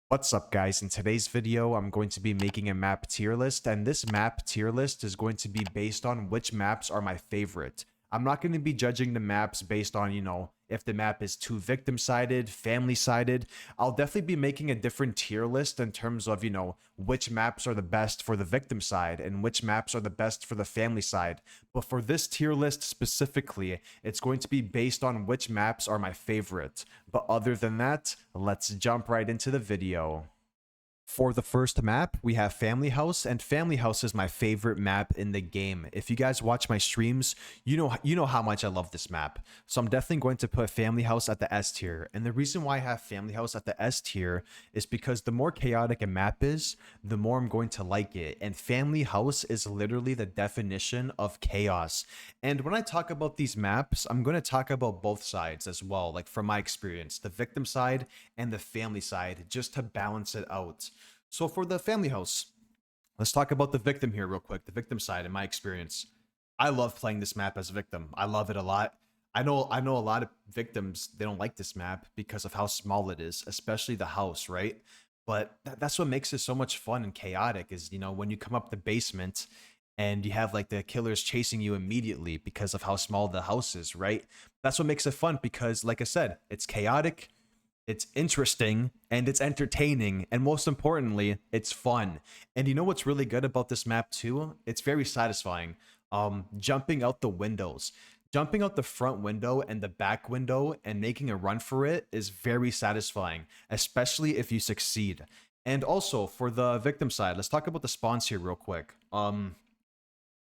What's up, guys? In today's video, I'm going to be making a map tier list, and this map tier list is going to be based on which maps are my favorite. I'm not going to be judging the maps based on, if the map is too victim-sided, family-sided. I'll definitely be making a different tier list in terms of, which maps are the best for the victim side and which maps are the best for the family side. But for this tier list specifically, it's going to be based on which maps are my favorite. But other than that, let's jump right into the video. For the first map, we have Family House, and Family House is my favorite map in the game. If you guys watch my streams, you know how much I love this map. So I'm definitely going to put Family House at the S tier. And the reason why I have Family House at the S tier is because the more chaotic a map is, the more I'm going to like it. And Family House is literally the definition of chaos. And when I talk about these maps, I'm going to talk about both sides as well, like from my experience, the victim side and the family side, just to balance it out. So for the family house, let's talk about the victim here real quick. The victim side, in my experience, I love playing this map as a victim. I love it a lot. I know a lot of victims, they don't like this map because of how small it is, especially the house, right? But that's what makes it so much fun and chaotic is, when you come up the basement and you have like the killers chasing you immediately because of how small the house is, right? That's what makes it fun because, like I said, it's chaotic, it's interesting, and it's entertaining, and most importantly, it's fun. And you know what's really good about this map too? It's very satisfying. Jumping out the windows. Jumping out the front window and the back window and making a run for it is very satisfying, especially if you succeed. And also, for the victim side, let's talk about the spawns here real quick. The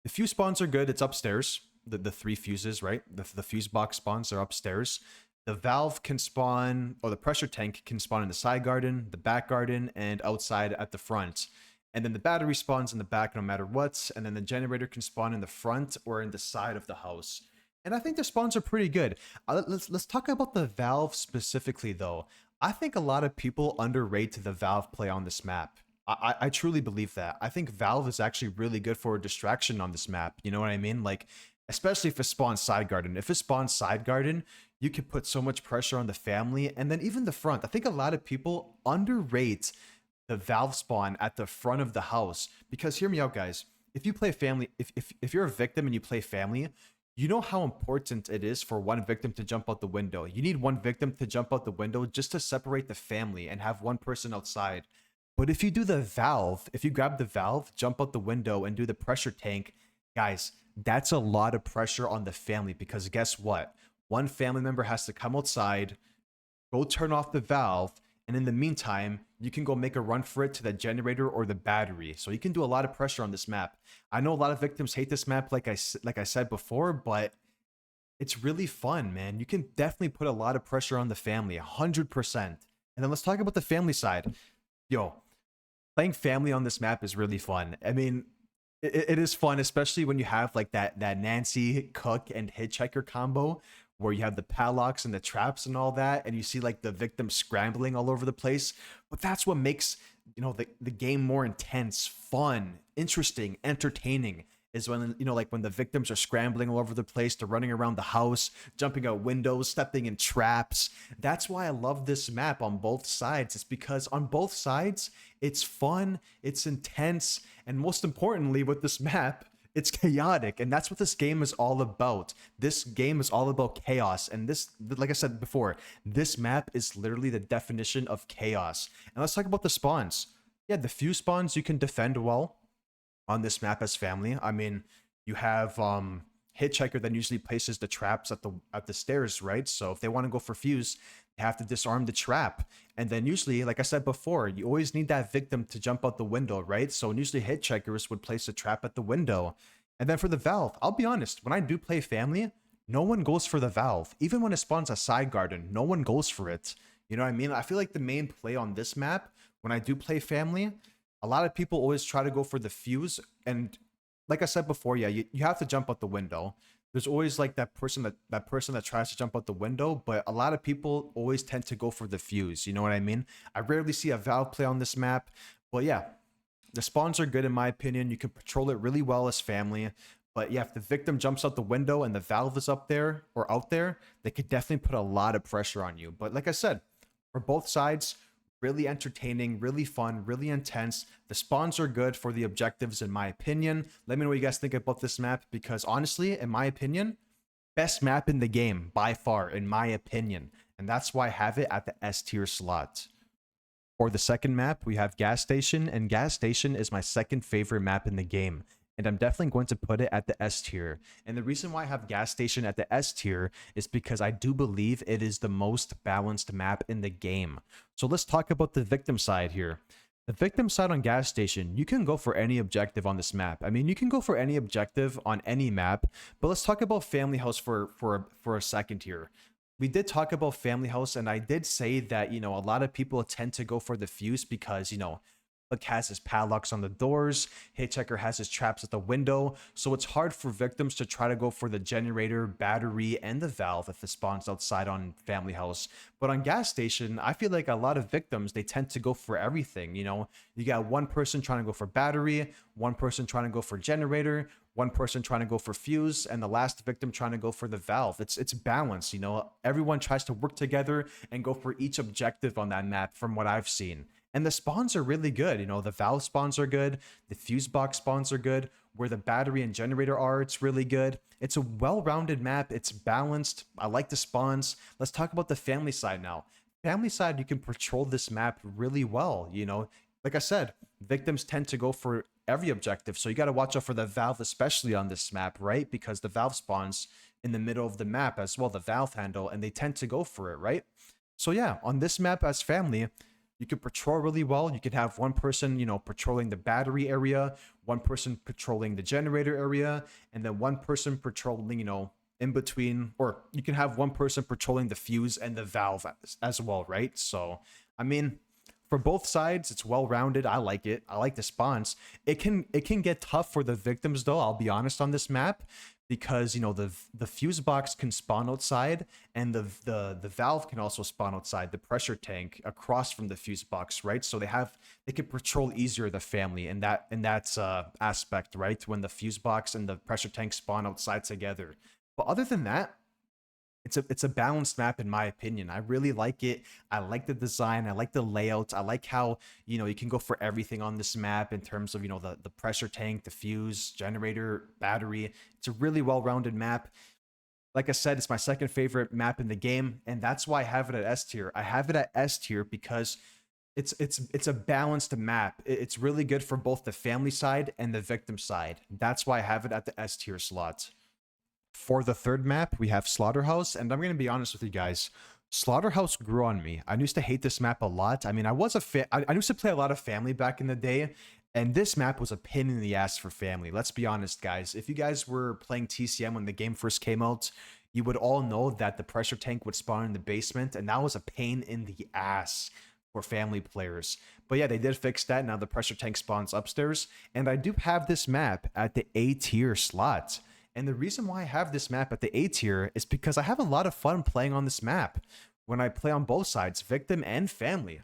fuse spawns are good. It's upstairs. The three fuses, right? The fuse box spawns are upstairs. The valve can spawn, or the pressure tank can spawn in the side garden, the back garden, and outside at the front. And then the battery spawns in the back no matter what. And then the generator can spawn in the front or in the side of the house. And I think the spawns are pretty good. Let's talk about the valve specifically, though. I think a lot of people underrate the valve play on this map. I truly believe that. I think valve is actually really good for a distraction on this map. You know what I mean? Like, especially if it spawns side garden. If it spawns side garden, you can put so much pressure on the family and then even the front. I think a lot of people underrate the valve spawn at the front of the house because hear me out, guys. If you play family, if you're a victim and you play family, you know how important it is for one victim to jump out the window. You need one victim to jump out the window just to separate the family and have one person outside. But if you do the valve, if you grab the valve, jump out the window and do the pressure tank, guys, that's a lot of pressure on the family because guess what? One family member has to come outside, go turn off the valve, and in the meantime, you can go make a run for it to the generator or the battery. So you can do a lot of pressure on this map. I know a lot of victims hate this map like I said before, but it's really fun, man. You can definitely put a lot of pressure on the family, 100%. And then let's talk about the family side. Yo, playing family on this map is really fun. I mean, it is fun, especially when you have like that Nancy, Cook, and Hitchhiker combo where you have the padlocks and the traps and all that, and you see like the victim scrambling all over the place. But that's what makes, the game more intense, fun, interesting, entertaining is when, like when the victims are scrambling all over the place, they're running around the house, jumping out windows, stepping in traps. That's why I love this map on both sides. It's because on both sides, it's fun, it's intense, and most importantly with this map, it's chaotic, and that's what this game is all about. This game is all about chaos, and this, like I said before, this map is literally the definition of chaos. And let's talk about the spawns. Yeah, the few spawns you can defend well on this map as family. I mean, you have Hitchhiker that usually places the traps at the stairs, right? So if they want to go for fuse, they have to disarm the trap. And then usually, like I said before, you always need that victim to jump out the window, right? So usually Hitchhikers would place a trap at the window. And then for the valve, I'll be honest, when I do play family, no one goes for the valve. Even when it spawns a side garden, no one goes for it. You know what I mean? I feel like the main play on this map, when I do play family, a lot of people always try to go for the fuse. And like I said before, yeah, you have to jump out the window. There's always like that person that tries to jump out the window, but a lot of people always tend to go for the fuse. You know what I mean? I rarely see a valve play on this map, but yeah, the spawns are good in my opinion. You can patrol it really well as family. But yeah, if the victim jumps out the window and the valve is up there or out there, they could definitely put a lot of pressure on you. But like I said, for both sides, Really entertaining, really fun, really intense. The spawns are good for the objectives, in my opinion. Let me know what you guys think about this map, because honestly, in my opinion, best map in the game by far, in my opinion. And that's why I have it at the S tier slot. For the second map, we have Gas Station, and Gas Station is my second favorite map in the game. And I'm definitely going to put it at the S tier. And the reason why I have Gas Station at the S tier is because I do believe it is the most balanced map in the game. So let's talk about the victim side here. The victim side on Gas Station, you can go for any objective on this map. I mean, you can go for any objective on any map, but let's talk about Family House for a second here. We did talk about Family House, and I did say that, you know, a lot of people tend to go for the fuse because, you know, Hook has his padlocks on the doors, Hitchhiker has his traps at the window, so it's hard for victims to try to go for the generator, battery, and the valve if it spawns outside on Family House. But on Gas Station, I feel like a lot of victims, they tend to go for everything, you know? You got one person trying to go for battery, one person trying to go for generator, one person trying to go for fuse, and the last victim trying to go for the valve. It's balanced, you know? Everyone tries to work together and go for each objective on that map from what I've seen. And the spawns are really good. You know, the valve spawns are good. The fuse box spawns are good. Where the battery and generator are, it's really good. It's a well-rounded map. It's balanced. I like the spawns. Let's talk about the family side now. Family side, you can patrol this map really well. You know, like I said, victims tend to go for every objective. So you got to watch out for the valve, especially on this map, right? Because the valve spawns in the middle of the map as well, the valve handle, and they tend to go for it, right? So yeah, on this map as family, you can patrol really well. You could have one person, you know, patrolling the battery area, one person patrolling the generator area, and then one person patrolling, you know, in between, or you can have one person patrolling the fuse and the valve as well, right? So, I mean, for both sides, it's well-rounded. I like it. I like the spawns. It can get tough for the victims, though, I'll be honest, on this map, because, you know, the fuse box can spawn outside, and the valve can also spawn outside, the pressure tank across from the fuse box, right? So they can patrol easier the family in that aspect, right? When the fuse box and the pressure tank spawn outside together. But other than that, it's a balanced map in my opinion. I really like it. I like the design. I like the layout. I like how, you know, you can go for everything on this map in terms of, you know, the pressure tank, the fuse, generator, battery. It's a really well-rounded map. Like I said, it's my second favorite map in the game, and that's why I have it at S tier. I have it at S tier because it's a balanced map. It's really good for both the family side and the victim side. That's why I have it at the S tier slot. For the third map, we have Slaughterhouse, and I'm going to be honest with you guys. Slaughterhouse grew on me. I used to hate this map a lot. I mean, I used to play a lot of family back in the day, and this map was a pain in the ass for family. Let's be honest, guys. If you guys were playing TCM when the game first came out, you would all know that the pressure tank would spawn in the basement, and that was a pain in the ass for family players. But yeah, they did fix that. Now the pressure tank spawns upstairs, and I do have this map at the A tier slot. And the reason why I have this map at the A tier is because I have a lot of fun playing on this map when I play on both sides, victim and family.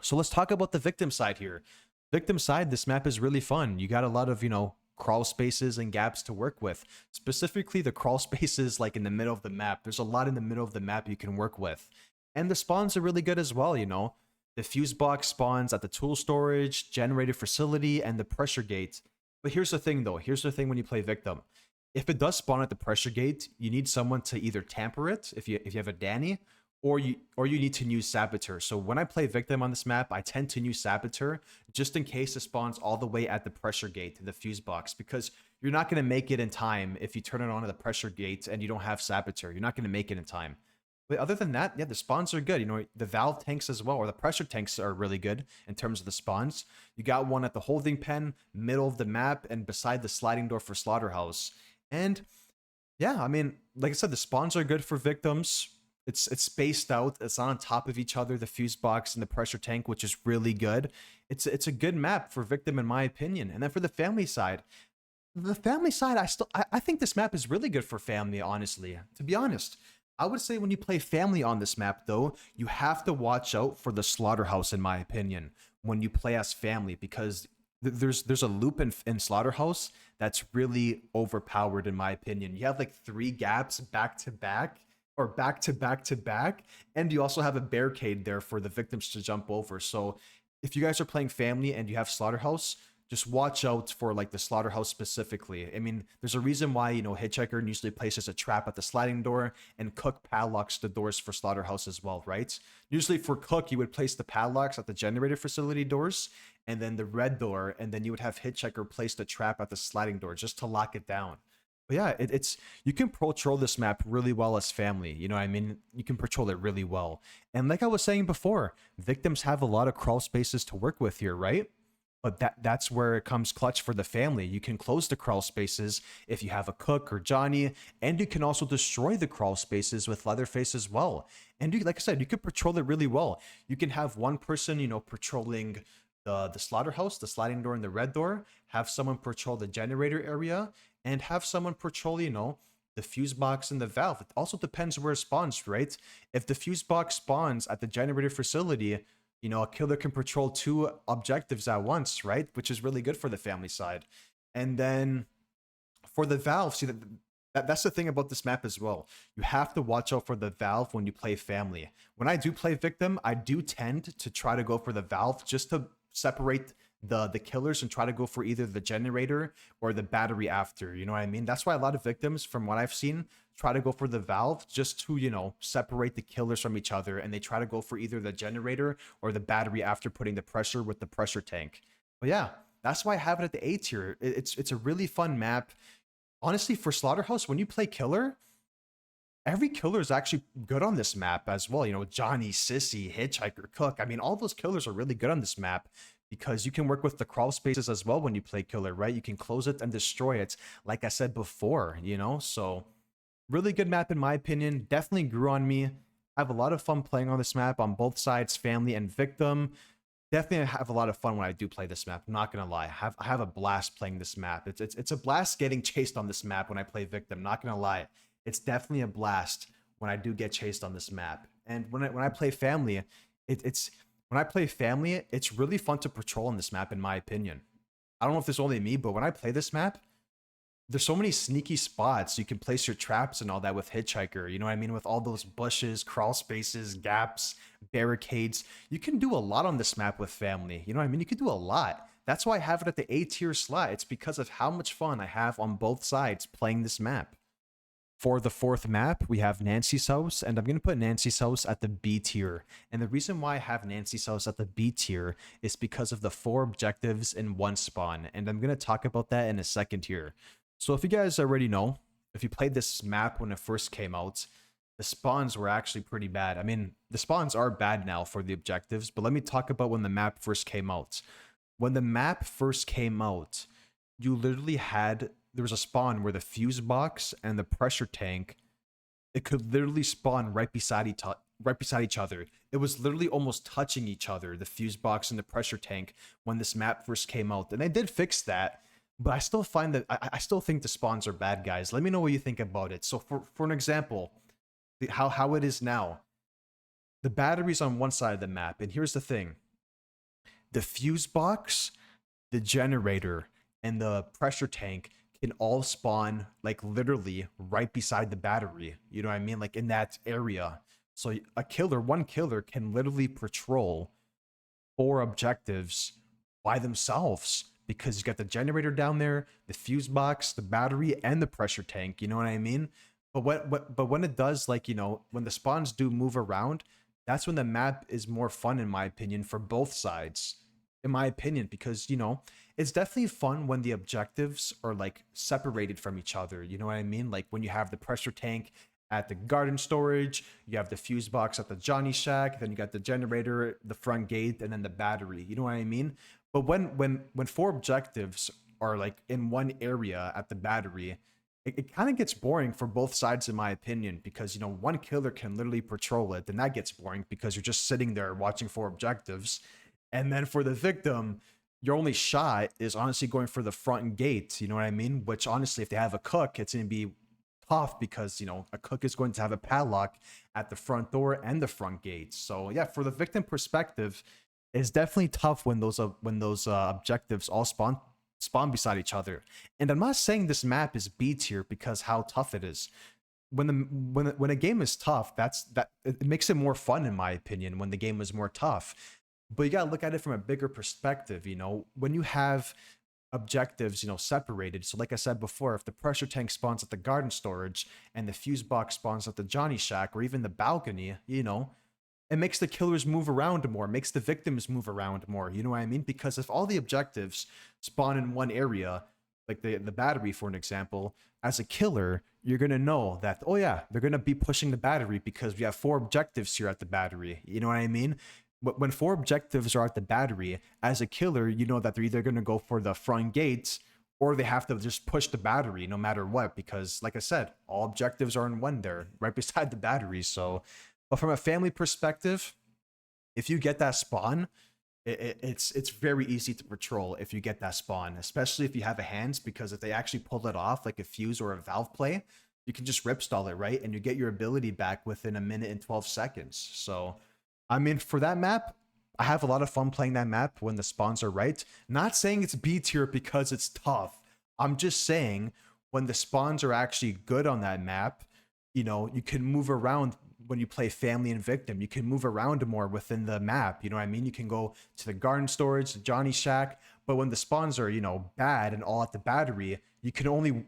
So let's talk about the victim side here. Victim side, this map is really fun. You got a lot of, you know, crawl spaces and gaps to work with. Specifically, the crawl spaces like in the middle of the map. There's a lot in the middle of the map you can work with. And the spawns are really good as well, you know. The fuse box spawns at the tool storage, generator facility, and the pressure gate. But here's the thing though. Here's the thing when you play victim. If it does spawn at the pressure gate, you need someone to either tamper it if you have a Danny, or you need to use Saboteur. So when I play victim on this map, I tend to use Saboteur just in case it spawns all the way at the pressure gate, the fuse box, because you're not going to make it in time if you turn it on at the pressure gate and you don't have Saboteur. You're not going to make it in time. But other than that, yeah, the spawns are good. You know, the valve tanks as well, or the pressure tanks are really good in terms of the spawns. You got one at the holding pen, middle of the map, and beside the sliding door for Slaughterhouse. And yeah, I mean, like I said, the spawns are good for victims. It's spaced out. It's not on top of each other, the fuse box and the pressure tank, which is really good. It's a good map for victim, in my opinion. And then for the family side, I think this map is really good for family, honestly. To be honest, I would say when you play family on this map, though, you have to watch out for the Slaughterhouse, in my opinion, when you play as family, because there's a loop in Slaughterhouse that's really overpowered, in my opinion. You have like 3 gaps back to back, or back to back to back, and you also have a barricade there for the victims to jump over. So if you guys are playing family and you have slaughterhouse, just watch out for like the slaughterhouse specifically. I mean, there's a reason why, you know, Hitchhiker usually places a trap at the sliding door, and Cook padlocks the doors for slaughterhouse as well, right? Usually for Cook, you would place the padlocks at the generator facility doors and then the red door, and then you would have Hitchhiker place the trap at the sliding door just to lock it down. But yeah, it's you can patrol this map really well as family. You know what I mean? You can patrol it really well. And like I was saying before, victims have a lot of crawl spaces to work with here, right? But that's where it comes clutch for the family. You can close the crawl spaces if you have a Cook or Johnny, and you can also destroy the crawl spaces with Leatherface as well. And you, like I said, you can patrol it really well. You can have one person, you know, patrolling the slaughterhouse, the sliding door, and the red door. Have someone patrol the generator area, and have someone patrol, you know, the fuse box and the valve. It also depends where it spawns, right? If the fuse box spawns at the generator facility, you know, a killer can patrol two objectives at once, right? Which is really good for the family side. And then for the valve, see that's the thing about this map as well. You have to watch out for the valve when you play family. When I do play victim, I do tend to try to go for the valve just to separate the killers and try to go for either the generator or the battery after. You know what I mean? That's why a lot of victims, from what I've seen, try to go for the valve just to, you know, separate the killers from each other, and they try to go for either the generator or the battery after putting the pressure with the pressure tank. But yeah, that's why I have it at the A tier. It's a really fun map. Honestly, for Slaughterhouse, when you play killer, every killer is actually good on this map as well. You know, Johnny, Sissy, Hitchhiker, Cook. I mean, all those killers are really good on this map because you can work with the crawl spaces as well when you play killer, right? You can close it and destroy it, like I said before, you know? So, really good map in my opinion. Definitely grew on me. I have a lot of fun playing on this map on both sides, family and victim. Definitely have a lot of fun when I do play this map. I'm not gonna lie. I have a blast playing this map. It's a blast getting chased on this map when I play victim. Not gonna lie. It's definitely a blast when I do get chased on this map. And when I play family, it's when I play family, it's really fun to patrol on this map, in my opinion. I don't know if it's only me, but when I play this map, there's so many sneaky spots you can place your traps and all that with Hitchhiker. You know what I mean? With all those bushes, crawl spaces, gaps, barricades. You can do a lot on this map with family. You know what I mean? You can do a lot. That's why I have it at the A tier slot. It's because of how much fun I have on both sides playing this map. For the fourth map, we have Nancy's house, and I'm going to put Nancy's house at the B tier. And the reason why I have Nancy's house at the B tier is because of the 4 objectives in 1 spawn, and I'm going to talk about that in a second here. So if you guys already know, if you played this map when it first came out, the spawns were actually pretty bad. I mean, the spawns are bad now for the objectives, but let me talk about when the map first came out. When the map first came out, you literally had, there was a spawn where the fuse box and the pressure tank, it could literally spawn right beside each other. It was literally almost touching each other, the fuse box and the pressure tank, when this map first came out. And they did fix that, but I still find that I still think the spawns are bad, guys. Let me know what you think about it. So for an example, how it is now, the battery's on one side of the map, and here's the thing: the fuse box, the generator, and the pressure tank can all spawn like literally right beside the battery. You know what I mean? Like in that area. So one killer can literally patrol 4 objectives by themselves, because you got the generator down there, the fuse box, the battery, and the pressure tank. You know what I mean? But when it does, like, you know, when the spawns do move around, that's when the map is more fun, in my opinion, for both sides. In my opinion, because, you know, it's definitely fun when the objectives are like separated from each other. You know what I mean? Like when you have the pressure tank at the garden storage, you have the fuse box at the Johnny shack, then you got the generator, the front gate, and then the battery. You know what I mean? But when 4 objectives are like in one area at the battery, it kind of gets boring for both sides, in my opinion, because, you know, one killer can literally patrol it, and that gets boring because you're just sitting there watching 4 objectives. And then for the victim, your only shot is honestly going for the front gate. You know what I mean? Which honestly, if they have a Cook, it's going to be tough because, you know, a Cook is going to have a padlock at the front door and the front gate. So yeah, for the victim perspective, it's definitely tough when those objectives all spawn beside each other. And I'm not saying this map is B tier because how tough it is. when a game is tough, it makes it more fun in my opinion when the game is more tough. But you gotta look at it from a bigger perspective. When you have objectives, separated. So like I said before, if the pressure tank spawns at the garden storage and the fuse box spawns at the Johnny Shack or even the balcony, it makes the killers move around more, makes the victims move around more. You know what I mean? Because if all the objectives spawn in one area, like the battery, for an example, as a killer, you're gonna know that, oh yeah, they're gonna be pushing the battery because we have 4 objectives here at the battery. You know what I mean? But when 4 objectives are at the battery, as a killer, you know that they're either gonna go for the front gates or they have to just push the battery no matter what, because like I said, all objectives are in one there, right beside the battery. So, but from a family perspective, if you get that spawn, it's very easy to patrol if you get that spawn, especially if you have a hands, because if they actually pull it off like a fuse or a valve play, you can just rip stall it, right? And you get your ability back within a minute and 12 seconds. So, I mean, for that map, I have a lot of fun playing that map when the spawns are right. Not saying it's B tier because it's tough. I'm just saying when the spawns are actually good on that map, you can move around when you play family and victim. You can move around more within the map. You know what I mean? You can go to the garden storage, the Johnny Shack. But when the spawns are, bad and all at the battery, you can only,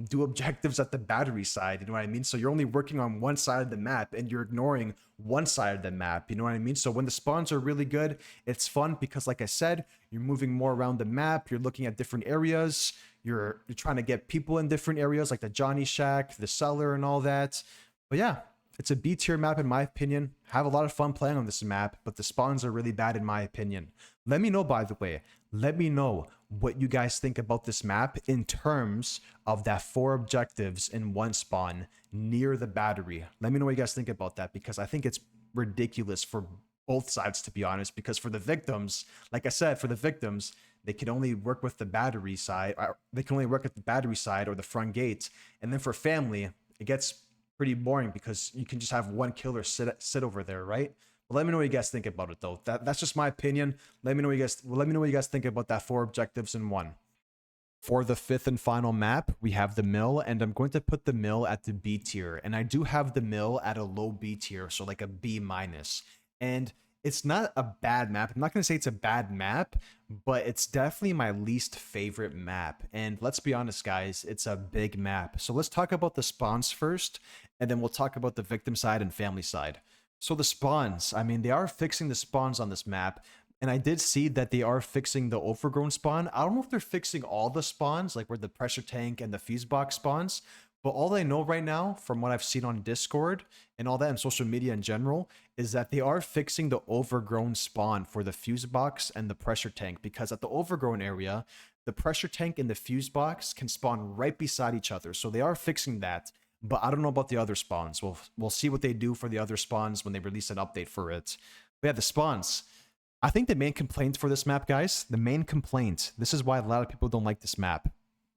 do objectives at the battery side. You know what I mean? So you're only working on one side of the map and you're ignoring one side of the map. You know what I mean? So when the spawns are really good, it's fun because, like I said, you're moving more around the map. You're looking at different areas. You're trying to get people in different areas like the Johnny Shack, the cellar, and all that. But yeah, it's a B tier map in my opinion. Have a lot of fun playing on this map, but the spawns are really bad in my opinion. Let me know, by the way, let me know what you guys think about this map in terms of that 4 objectives in one spawn near the battery. Let me know what you guys think about that, because I think it's ridiculous for both sides, to be honest, because for the victims, like I said, for the victims, they can only work with the battery side, or they can only work at the battery side or the front gate. And then for family, it gets pretty boring because you can just have one killer sit over there, right? But let me know what you guys think about it, though. That's just my opinion. Let me know what you guys think about that 4 objectives in one. For the 5th and final map, we have the mill, and I'm going to put the mill at the B tier. And I do have the mill at a low B tier, so like a B minus. And it's not a bad map. I'm not going to say it's a bad map, but it's definitely my least favorite map. And let's be honest, guys, it's a big map. So let's talk about the spawns first, and then we'll talk about the victim side and family side. So the spawns, I mean, they are fixing the spawns on this map. And I did see that they are fixing the overgrown spawn. I don't know if they're fixing all the spawns, like where the pressure tank and the fuse box spawns. But all I know right now, from what I've seen on Discord and all that and social media in general, is that they are fixing the overgrown spawn for the fuse box and the pressure tank. Because at the overgrown area, the pressure tank and the fuse box can spawn right beside each other. So they are fixing that. But I don't know about the other spawns. We'll see what they do for the other spawns when they release an update for it. But yeah, the spawns. I think the main complaint for this map, guys, this is why a lot of people don't like this map,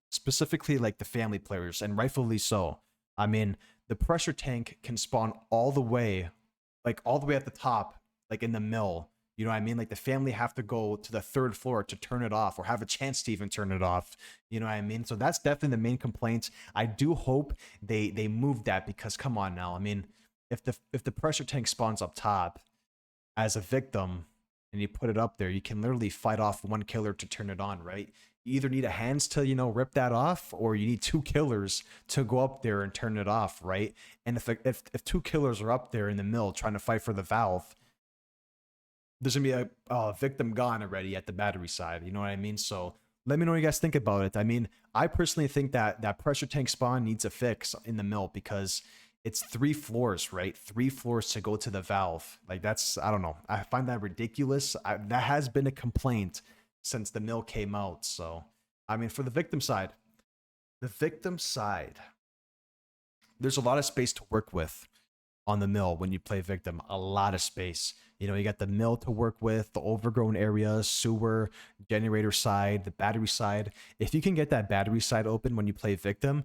specifically like the family players, and rightfully so. I mean, the pressure tank can spawn all the way at the top, like in the mill. You know what I mean? Like the family have to go to the 3rd floor to turn it off or have a chance to even turn it off. You know what I mean? So that's definitely the main complaint. I do hope they move that, because come on now. I mean, if the pressure tank spawns up top as a victim, and you put it up there, you can literally fight off one killer to turn it on, right? You either need a hands to, rip that off, or you need 2 killers to go up there and turn it off, right? And if 2 killers are up there in the mill trying to fight for the valve, there's gonna be a victim gone already at the battery side, you know what I mean? So let me know what you guys think about it. I mean, I personally think that pressure tank spawn needs a fix in the mill, because it's 3 floors, right? 3 floors to go to the valve. Like that's, I don't know. I find that ridiculous. That has been a complaint since the mill came out. So, I mean, for the victim side, there's a lot of space to work with on the mill when you play victim. A lot of space. You got the mill to work with, the overgrown areas, sewer, generator side, the battery side. If you can get that battery side open when you play victim,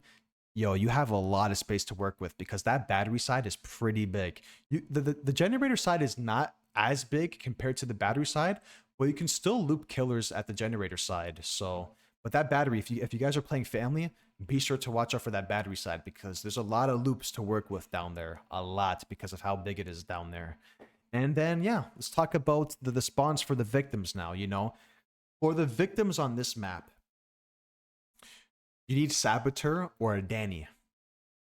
you have a lot of space to work with, because that battery side is pretty big. The generator side is not as big compared to the battery side, but you can still loop killers at the generator side. So But that battery, if you guys are playing family, be sure to watch out for that battery side because there's a lot of loops to work with down there. A lot because of how big it is down there. And then yeah, let's talk about the spawns for the victims now, you know. For the victims on this map, you need Saboteur or a Danny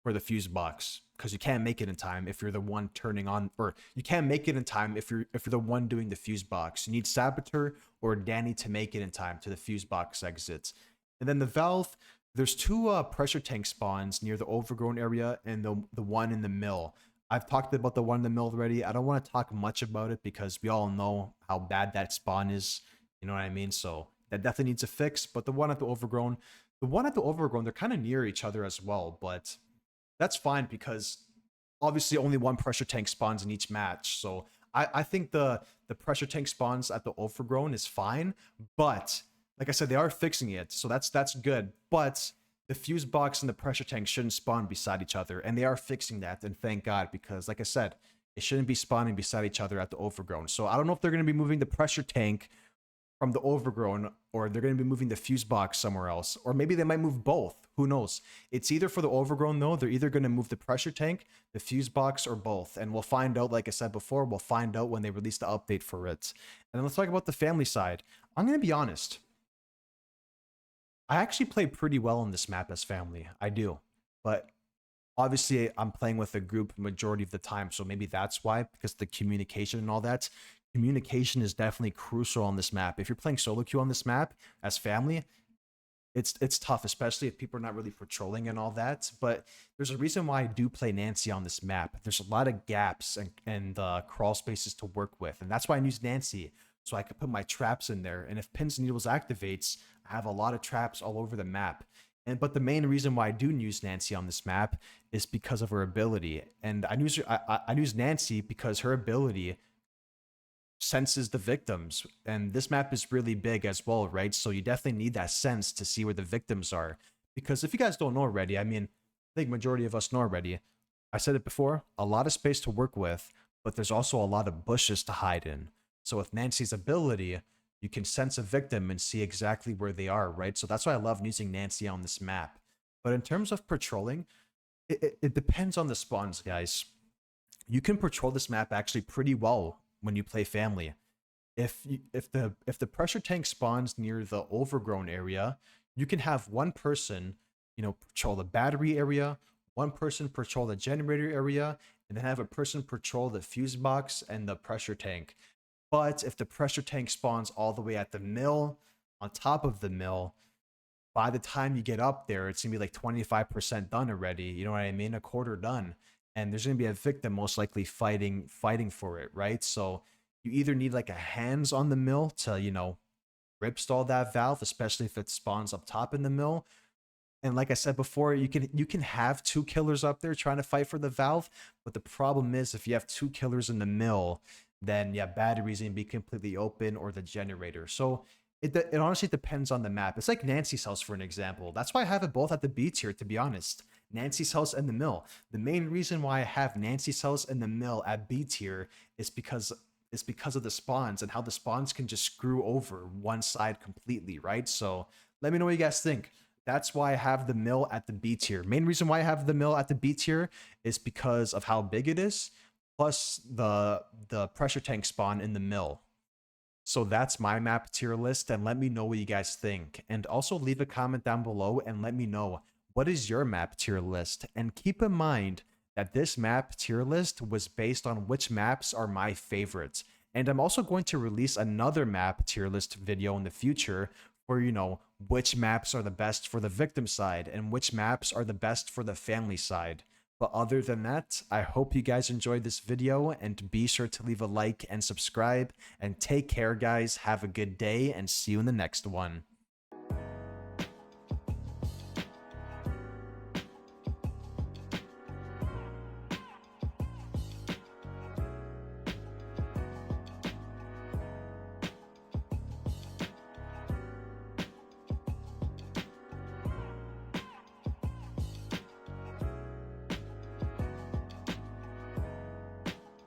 for the fuse box because you can't make it in time if you're the one turning on, or you can't make it in time if you're the one doing the fuse box. You need Saboteur or Danny to make it in time to the fuse box exits. And then the valve, there's two pressure tank spawns near the overgrown area and the one in the mill. I've talked about the one in the mill already. I don't want to talk much about it because we all know how bad that spawn is. You know what I mean? So that definitely needs a fix. But the one at the overgrown, they're kind of near each other as well. But that's fine because obviously only one pressure tank spawns in each match. So I think the pressure tank spawns at the overgrown is fine. But like I said, they are fixing it. So that's good. But the fuse box and the pressure tank shouldn't spawn beside each other. And they are fixing that. And thank God, because like I said, it shouldn't be spawning beside each other at the overgrown. So I don't know if they're going to be moving the pressure tank from the overgrown, or they're going to be moving the fuse box somewhere else, or maybe they might move both. Who knows? It's either for the overgrown though. They're either going to move the pressure tank, the fuse box, or both. And we'll find out, like I said before, we'll find out when they release the update for it. And then let's talk about the family side. I'm going to be honest. I actually play pretty well on this map as family. I do. But obviously I'm playing with a group majority of the time. So maybe that's why, because the communication and all that. Communication is definitely crucial on this map. If you're playing solo queue on this map as family, it's tough, especially if people are not really patrolling and all that. But there's a reason why I do play Nancy on this map. There's a lot of gaps and crawl spaces to work with, and that's why I use Nancy, so I can put my traps in there. And if pins and needles activates, I have a lot of traps all over the map. But the main reason why I do use Nancy on this map is because of her ability. And I use Nancy because her ability senses the victims, and this map is really big as well, right? So you definitely need that sense to see where the victims are, because if you guys don't know already, I mean, I think majority of us know already, I said it before, a lot of space to work with, but there's also a lot of bushes to hide in. So with Nancy's ability, you can sense a victim and see exactly where they are, right? So that's why I love using Nancy on this map. But in terms of patrolling, it depends on the spawns, guys. You can patrol this map actually pretty well when you play family. If the pressure tank spawns near the overgrown area, you can have one person, you know, patrol the battery area, one person patrol the generator area, and then have a person patrol the fuse box and the pressure tank. But if the pressure tank spawns all the way at the mill, on top of the mill, by the time you get up there, it's gonna be like 25% done already. You know what I mean? A quarter done. And there's gonna be a victim most likely fighting for it, right? So you either need like a hands on the mill to, you know, ripstall that valve, especially if it spawns up top in the mill. And like I said before, you can have two killers up there trying to fight for the valve, but the problem is if you have two killers in the mill, then yeah, battery's gonna be completely open, or the generator. So it honestly depends on the map. It's like Nancy's house, for an example. That's why I have it both at the B tier, to be honest. Nancy's house and the mill. The main reason why I have Nancy's house and the mill at B tier is because of the spawns and how the spawns can just screw over one side completely, right? So let me know what you guys think. That's why I have the mill at the B tier. Main reason why I have the mill at the B tier is because of how big it is, plus the pressure tank spawn in the mill. So that's my map tier list, and let me know what you guys think. And also leave a comment down below and let me know, what is your map tier list? And keep in mind that this map tier list was based on which maps are my favorites. And I'm also going to release another map tier list video in the future for, you know, which maps are the best for the victim side and which maps are the best for the family side. But other than that, I hope you guys enjoyed this video, and be sure to leave a like and subscribe, and take care, guys. Have a good day and see you in the next one.